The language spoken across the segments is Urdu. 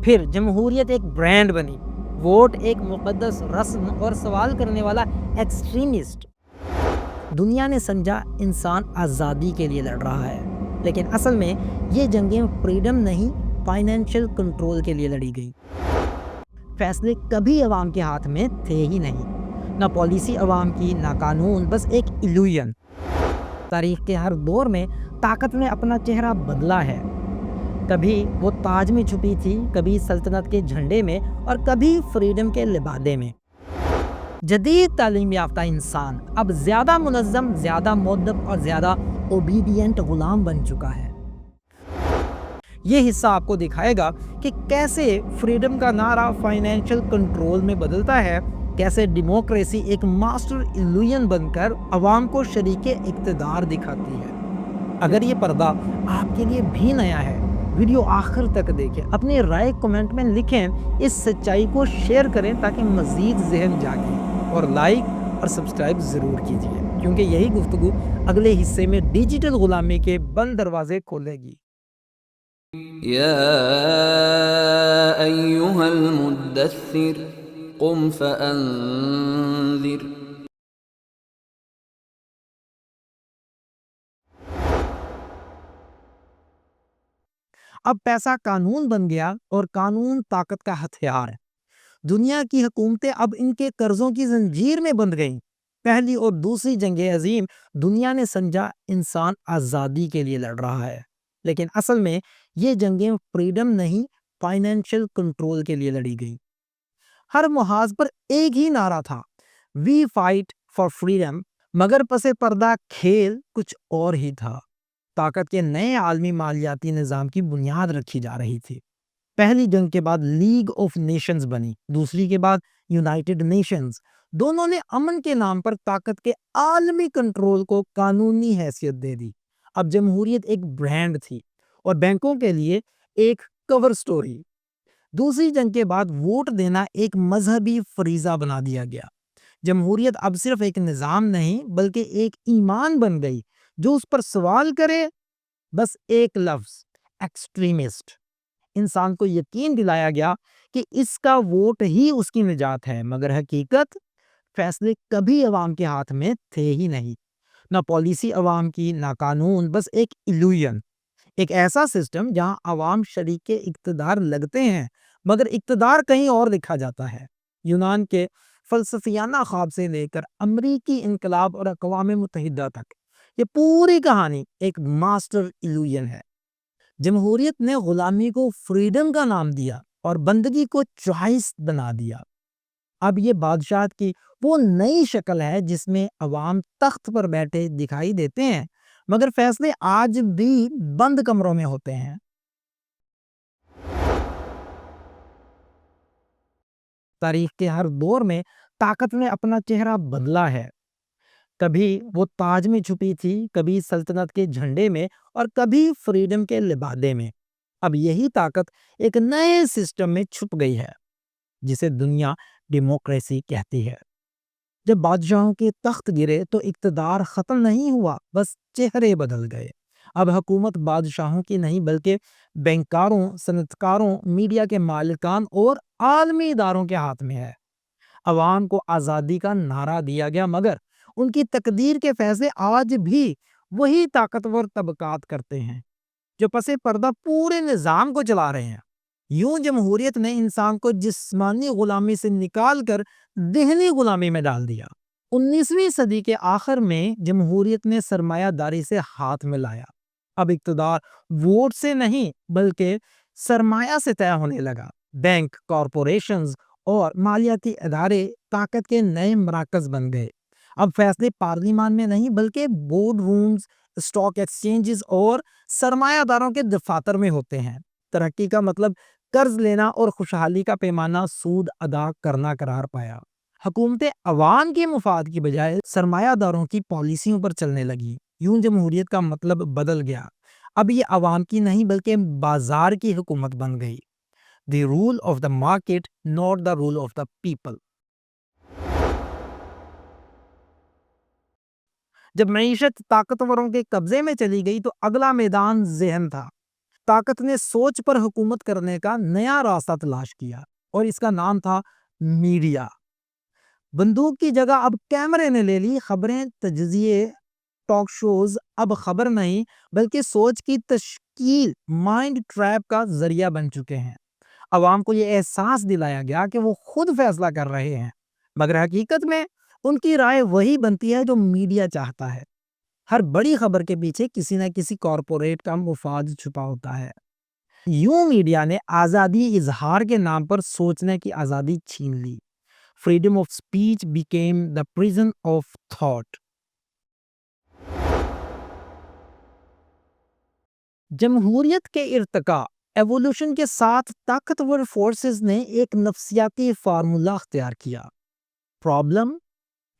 پھر جمہوریت ایک برانڈ بنی، ووٹ ایک مقدس رسم اور سوال کرنے والا ایکسٹریمسٹ۔ دنیا نے سمجھا انسان آزادی کے لیے لڑ رہا ہے، لیکن اصل میں یہ جنگیں فریڈم نہیں، فائنینشیل کنٹرول کے لیے لڑی گئی۔ فیصلے کبھی عوام کے ہاتھ میں تھے ہی نہیں، نہ پالیسی عوام کی، نہ قانون، بس ایک ایلوژن۔ تاریخ کے ہر دور میں طاقت نے اپنا چہرہ بدلا ہے، کبھی وہ تاج میں چھپی تھی، کبھی سلطنت کے جھنڈے میں، اور کبھی فریڈم کے لبادے میں۔ جدید تعلیم یافتہ انسان اب زیادہ منظم، زیادہ مؤدب اور زیادہ اوبیڈینٹ غلام بن چکا ہے۔ یہ حصہ آپ کو دکھائے گا کہ کیسے فریڈم کا نعرہ فائنینشیل کنٹرول میں بدلتا ہے، کیسے ڈیموکریسی ایک ماسٹر ایلوژن بن کر عوام کو شریک اقتدار دکھاتی ہے۔ اگر یہ پردہ آپ کے لیے بھی نیا ہے، ویڈیو آخر تک دیکھیں، اپنی رائے کمنٹ میں لکھیں، اس سچائی کو شیئر کریں تاکہ مزید ذہن جاگے، اور لائک اور سبسکرائب ضرور کیجیے، کیونکہ یہی گفتگو اگلے حصے میں ڈیجیٹل غلامی کے بند دروازے کھولے گی۔ یا ایھا المدثر قم فانذر۔ اب پیسہ قانون بن گیا، اور قانون طاقت کا ہتھیار ہے۔ دنیا کی حکومتیں اب ان کے قرضوں کی زنجیر میں بندھ گئیں۔ پہلی اور دوسری جنگ عظیم دنیا نے سمجھا انسان آزادی کے لیے لڑ رہا ہے، لیکن اصل میں یہ جنگیں فریڈم نہیں، فائنینشیل کنٹرول کے لیے لڑی گئیں۔ ہر محاذ پر ایک ہی نعرہ تھا، وی فائٹ فار فریڈم، مگر پس پردہ کھیل کچھ اور ہی تھا۔ طاقت کے نئے عالمی مالیاتی نظام کی بنیاد رکھی جا رہی تھی۔ پہلی جنگ کے بعد لیگ آف نیشنز بنی، دوسری کے بعد یونائٹڈ نیشنز۔ دونوں نے امن کے نام پر طاقت کے عالمی کنٹرول کو قانونی حیثیت دے دی۔ اب جمہوریت ایک برانڈ تھی، اور بینکوں کے لیے ایک کور سٹوری۔ دوسری جنگ کے بعد ووٹ دینا ایک مذہبی فریضہ بنا دیا گیا۔ جمہوریت اب صرف ایک نظام نہیں، بلکہ ایک ایمان بن گئی۔ جو اس پر سوال کرے، بس ایک لفظ، ایکسٹریمسٹ۔ انسان کو یقین دلایا گیا کہ اس کا ووٹ ہی اس کی نجات ہے، مگر حقیقت فیصلے کبھی عوام کے ہاتھ میں تھے ہی نہیں، نہ پالیسی عوام کی، نہ قانون، بس ایک ایلوژن۔ ایک ایسا سسٹم جہاں عوام شریک اقتدار لگتے ہیں، مگر اقتدار کہیں اور لکھا جاتا ہے۔ یونان کے فلسفیانہ خواب سے لے کر امریکی انقلاب اور اقوام متحدہ تک، یہ پوری کہانی ایک ماسٹر ایلوژن ہے۔ جمہوریت نے غلامی کو فریڈم کا نام دیا، اور بندگی کو چوائس بنا دیا۔ اب یہ بادشاہت کی وہ نئی شکل ہے جس میں عوام تخت پر بیٹھے دکھائی دیتے ہیں، مگر فیصلے آج بھی بند کمروں میں ہوتے ہیں۔ تاریخ کے ہر دور میں طاقت نے اپنا چہرہ بدلا ہے، کبھی وہ تاج میں چھپی تھی، کبھی سلطنت کے جھنڈے میں، اور کبھی فریڈم کے لبادے میں۔ اب یہی طاقت ایک نئے سسٹم میں چھپ گئی ہے، جسے دنیا ڈیموکریسی کہتی ہے۔ جب بادشاہوں کے تخت گرے تو اقتدار ختم نہیں ہوا، بس چہرے بدل گئے۔ اب حکومت بادشاہوں کی نہیں، بلکہ بینکاروں، صنعتکاروں، میڈیا کے مالکان اور عالمی اداروں کے ہاتھ میں ہے۔ عوام کو آزادی کا نعرہ دیا گیا، مگر ان کی تقدیر کے فیصلے آج بھی وہی طاقتور طبقات کرتے ہیں، جو پس پردہ پورے نظام کو چلا رہے ہیں۔ یوں جمہوریت نے انسان کو جسمانی غلامی سے نکال کر ذہنی غلامی میں ڈال دیا۔ 19ویں صدی کے آخر میں جمہوریت نے سرمایہ داری سے ہاتھ ملایا۔ اب اقتدار ووٹ سے نہیں، بلکہ سرمایہ سے طے ہونے لگا۔ بینک، کارپوریشنز اور مالیاتی ادارے طاقت کے نئے مراکز بن گئے۔ اب فیصلے پارلیمان میں نہیں، بلکہ بورڈ رومز، اسٹاک ایکسچینجز اور سرمایہ داروں کے دفاتر میں ہوتے ہیں۔ ترقی کا مطلب قرض لینا اور خوشحالی کا پیمانہ سود ادا کرنا قرار پایا۔ حکومتیں عوام کے مفاد کی بجائے سرمایہ داروں کی پالیسیوں پر چلنے لگی۔ یوں جمہوریت کا مطلب بدل گیا۔ اب یہ عوام کی نہیں، بلکہ بازار کی حکومت بن گئی۔ The rule of the market, not the rule of the people۔ جب معیشت طاقتوروں کے قبضے میں چلی گئی تو اگلا میدان ذہن تھا۔ طاقت نے سوچ پر حکومت کرنے کا نیا راستہ تلاش کیا اور اس کا نام تھا میڈیا۔ بندوق کی جگہ اب کیمرے نے لے لی۔ خبریں، تجزیے، ٹاک شوز اب خبر نہیں بلکہ سوچ کی تشکیل، مائنڈ ٹریپ کا ذریعہ بن چکے ہیں۔ عوام کو یہ احساس دلایا گیا کہ وہ خود فیصلہ کر رہے ہیں، مگر حقیقت میں ان کی رائے وہی بنتی ہے جو میڈیا چاہتا ہے۔ ہر بڑی خبر کے پیچھے کسی نہ کسی کارپوریٹ کا مفاد چھپا ہوتا ہے۔ یوں میڈیا نے آزادی اظہار کے نام پر سوچنے کی آزادی چھین لی۔ Freedom of speech became the prison of thought. جمہوریت کے ارتقاء، ایوولوشن کے ساتھ طاقتور فورسز نے ایک نفسیاتی فارمولا اختیار کیا: پرابلم،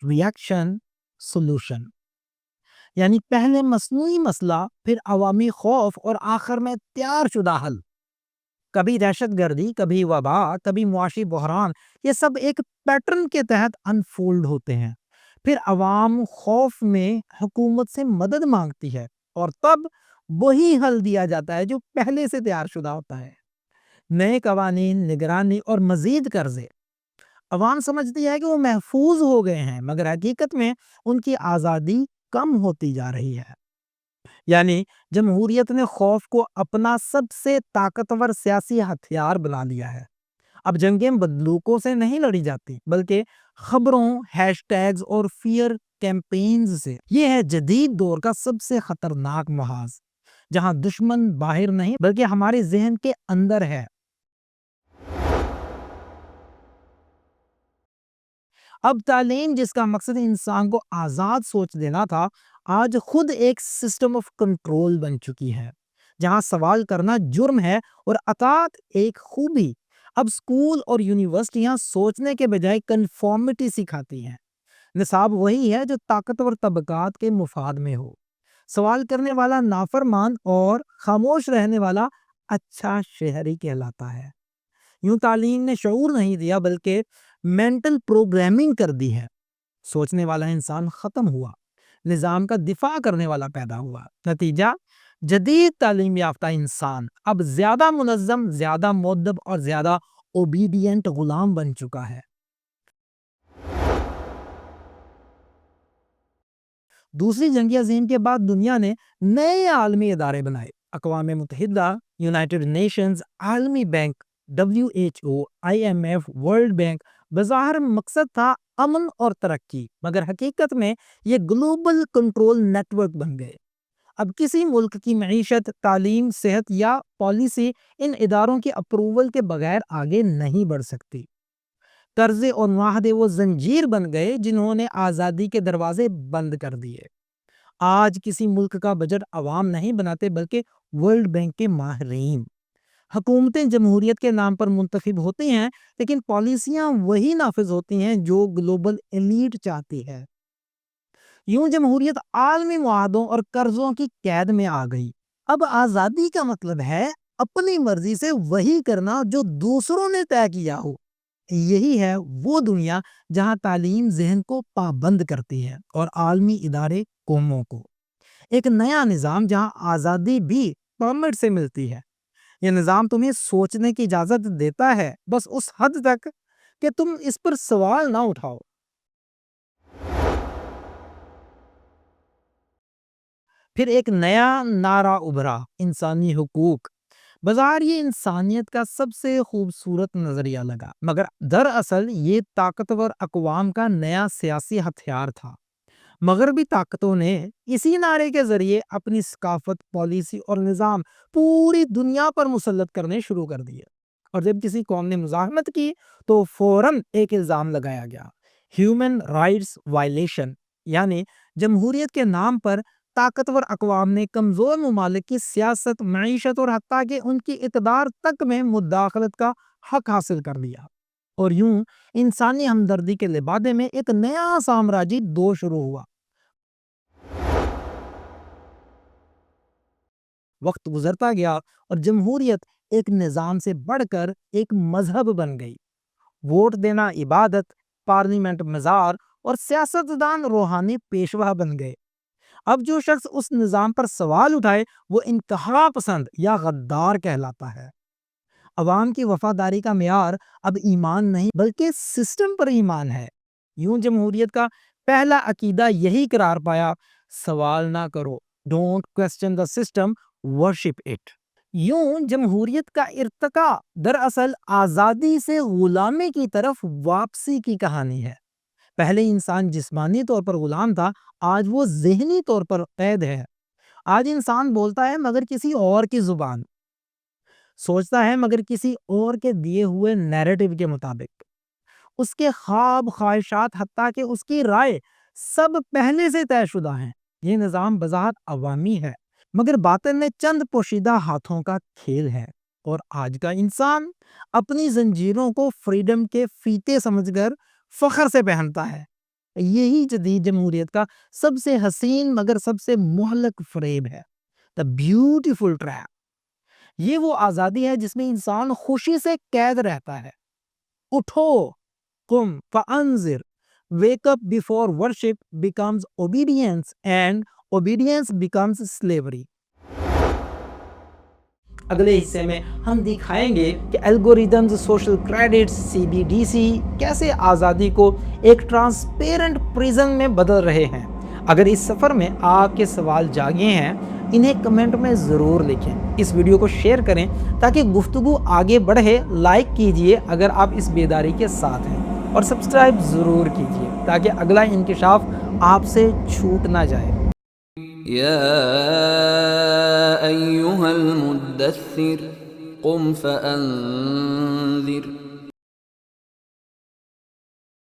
ریاکشن، سولوشن۔ یعنی پہلے مصنوعی مسئلہ، پھر عوامی خوف اور آخر میں تیار شدہ حل۔ کبھی دہشت گردی، کبھی وبا، کبھی معاشی بحران، یہ سب ایک پیٹرن کے تحت انفولڈ ہوتے ہیں۔ پھر عوام خوف میں حکومت سے مدد مانگتی ہے اور تب وہی حل دیا جاتا ہے جو پہلے سے تیار شدہ ہوتا ہے: نئے قوانین، نگرانی اور مزید قرضے۔ عوام سمجھتی ہے کہ وہ محفوظ ہو گئے ہیں، مگر حقیقت میں ان کی آزادی کم ہوتی جا رہی ہے۔ یعنی جمہوریت نے خوف کو اپنا سب سے طاقتور سیاسی ہتھیار بنا لیا ہے۔ اب جنگیں بندوقوں سے نہیں لڑی جاتی بلکہ خبروں، ہیش ٹیگز اور فیئر کیمپینز سے۔ یہ ہے جدید دور کا سب سے خطرناک محاذ، جہاں دشمن باہر نہیں بلکہ ہمارے ذہن کے اندر ہے۔ اب تعلیم، جس کا مقصد انسان کو آزاد سوچ دینا تھا، آج خود ایک سسٹم آف کنٹرول بن چکی ہے، جہاں سوال کرنا جرم ہے اور اطاعت ایک خوبی۔ اب اسکول اور یونیورسٹیاں سوچنے کے بجائے کنفارمٹی سکھاتی ہیں۔ نصاب وہی ہے جو طاقتور طبقات کے مفاد میں ہو۔ سوال کرنے والا نافرمان اور خاموش رہنے والا اچھا شہری کہلاتا ہے۔ یوں تعلیم نے شعور نہیں دیا بلکہ مینٹل پروگرامنگ کر دی ہے۔ سوچنے والا انسان ختم ہوا، نظام کا دفاع کرنے والا پیدا ہوا۔ نتیجہ، جدید تعلیم یافتہ انسان اب زیادہ منظم، زیادہ مؤدب اور زیادہ اوبیڈینٹ غلام بن چکا ہے۔ دوسری جنگ عظیم کے بعد دنیا نے نئے عالمی ادارے بنائے: اقوام متحدہ، یونائٹڈ نیشنز، عالمی bank, WHO، IMF، world bank. بظاہر مقصد تھا امن اور ترقی، مگر حقیقت میں یہ گلوبل کنٹرول نیٹ ورک بن گئے۔ اب کسی ملک کی معیشت، تعلیم، صحت یا پالیسی ان اداروں کی اپروول کے بغیر آگے نہیں بڑھ سکتی۔ قرضے اور معاہدے وہ زنجیر بن گئے جنہوں نے آزادی کے دروازے بند کر دیے۔ آج کسی ملک کا بجٹ عوام نہیں بناتے بلکہ ورلڈ بینک کے ماہرین۔ حکومتیں جمہوریت کے نام پر منتخب ہوتی ہیں لیکن پالیسیاں وہی نافذ ہوتی ہیں جو گلوبل ایلیٹ چاہتی ہے۔ یوں جمہوریت عالمی معاہدوں اور قرضوں کی قید میں آ گئی۔ اب آزادی کا مطلب ہے اپنی مرضی سے وہی کرنا جو دوسروں نے طے کیا ہو۔ یہی ہے وہ دنیا جہاں تعلیم ذہن کو پابند کرتی ہے اور عالمی ادارے قوموں کو۔ ایک نیا نظام جہاں آزادی بھی پرمٹ سے ملتی ہے۔ یہ نظام تمہیں سوچنے کی اجازت دیتا ہے، بس اس حد تک کہ تم اس پر سوال نہ اٹھاؤ۔ پھر ایک نیا نعرہ ابھرا: انسانی حقوق۔ بظاہر یہ انسانیت کا سب سے خوبصورت نظریہ لگا، مگر دراصل یہ طاقتور اقوام کا نیا سیاسی ہتھیار تھا۔ مغربی طاقتوں نے اسی نعرے کے ذریعے اپنی ثقافت، پالیسی اور نظام پوری دنیا پر مسلط کرنے شروع کر دیے، اور جب کسی قوم نے مزاحمت کی تو فوراً ایک الزام لگایا گیا: ہیومن رائٹس وائلیشن۔ یعنی جمہوریت کے نام پر طاقتور اقوام نے کمزور ممالک کی سیاست، معیشت اور حتیٰ کہ ان کی اقتدار تک میں مداخلت کا حق حاصل کر لیا، اور یوں انسانی ہمدردی کے لبادے میں ایک نیا سامراجی دور شروع ہوا۔ وقت گزرتا گیا اور جمہوریت ایک نظام سے بڑھ کر ایک مذہب بن گئی۔ ووٹ دینا عبادت، پارلیمنٹ مزار اور سیاستدان روحانی پیشوا بن گئے۔ اب جو شخص اس نظام پر سوال اٹھائے وہ انتہا پسند یا غدار کہلاتا ہے۔ عوام کی وفاداری کا معیار اب ایمان نہیں بلکہ سسٹم پر ایمان ہے۔ یوں جمہوریت کا پہلا عقیدہ یہی قرار پایا، سوال نہ کرو، don't question the system, worship it. یوں جمہوریت کا ارتقاء دراصل آزادی سے غلامی کی طرف واپسی کی کہانی ہے۔ پہلے انسان جسمانی طور پر غلام تھا، آج وہ ذہنی طور پر قید ہے۔ آج انسان بولتا ہے مگر کسی اور کی زبان، سوچتا ہے مگر کسی اور کے دیے ہوئے نیریٹو کے مطابق۔ اس کے خواب، خواہشات، حتیٰ کہ اس کی رائے سب پہلے سے طے شدہ ہیں۔ یہ نظام بظاہر عوامی ہے مگر باطن میں چند پوشیدہ ہاتھوں کا کھیل ہے، اور آج کا انسان اپنی زنجیروں کو فریڈم کے فیتے سمجھ کر فخر سے پہنتا ہے۔ یہی جدید جمہوریت کا سب سے حسین مگر سب سے مہلک فریب ہے، the beautiful trap۔ یہ وہ آزادی ہے جس میں انسان خوشی سے قید رہتا ہے۔ اٹھو، قم فانذر، wake up before worship becomes obedience and obedience becomes slavery۔ اگلے حصے میں ہم دکھائیں گے کہ الگوریدمز، سوشل کریڈٹس، CBDC کیسے آزادی کو ایک ٹرانسپیرنٹ پریزن میں بدل رہے ہیں۔ اگر اس سفر میں آپ کے سوال جاگے ہیں انہیں کمنٹ میں ضرور لکھیں۔ اس ویڈیو کو شیئر کریں تاکہ گفتگو آگے بڑھے۔ لائک کیجئے اگر آپ اس بیداری کے ساتھ ہیں، اور سبسکرائب ضرور کیجئے تاکہ اگلا انکشاف آپ سے چھوٹ نہ جائے۔ يا أيها المدثر قم فأنذر